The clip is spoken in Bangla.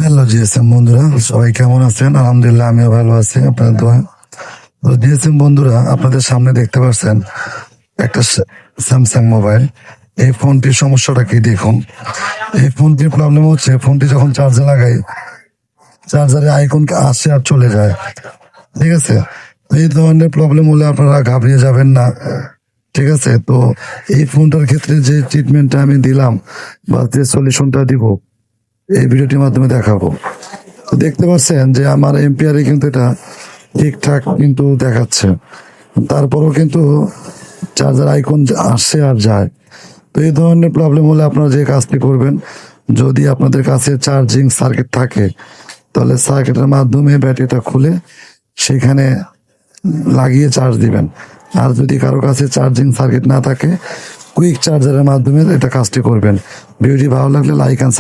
হ্যালো জিএসএম বন্ধুরা, সবাই কেমন আছেন? আলহামদুলিল্লাহ, আমিও ভালো আছি আপনাদের দোয়া। তো জিএসএম বন্ধুরা, আপনাদের সামনে দেখতে পাচ্ছেন একটা স্যামসাং মোবাইল। এই ফোনটির সমস্যাটা কি দেখুন। এই ফোনটির প্রবলেম হচ্ছে, ফোনটি যখন চার্জে লাগাই, চার্জারের আইকন আসে আর চলে যায়। ঠিক আছে, তো এই ধরনের প্রবলেম হলে আপনারা ঘাবড়িয়ে যাবেন না। ঠিক আছে, তো এই ফোনটার ক্ষেত্রে যে ট্রিটমেন্টটা আমি দিলাম বা যে সলিউশনটা দিব, এই ভিডিওটির মাধ্যমে দেখাবো। তো দেখতে পাচ্ছেন যে আমার এম্পিয়ারে কিন্তু এটা ঠিকঠাক কিন্তু দেখাচ্ছে, তারপরও কিন্তু চার্জার আইকন আসছে আর যায়। তো এই ধরনের প্রবলেম হলে আপনারা যে কাজটি করবেন, যদি আপনাদের কাছে চার্জিং সার্কিট থাকে তাহলে সার্কিটের মাধ্যমে ব্যাটারিটা খুলে সেখানে লাগিয়ে চার্জ দিবেন। আর যদি কারো কাছে চার্জিং সার্কিট না থাকে, কুইক চার্জারের মাধ্যমে এটা কাজটি করবেন। ভিডিওটি ভালো লাগলে লাইক অ্যান্ড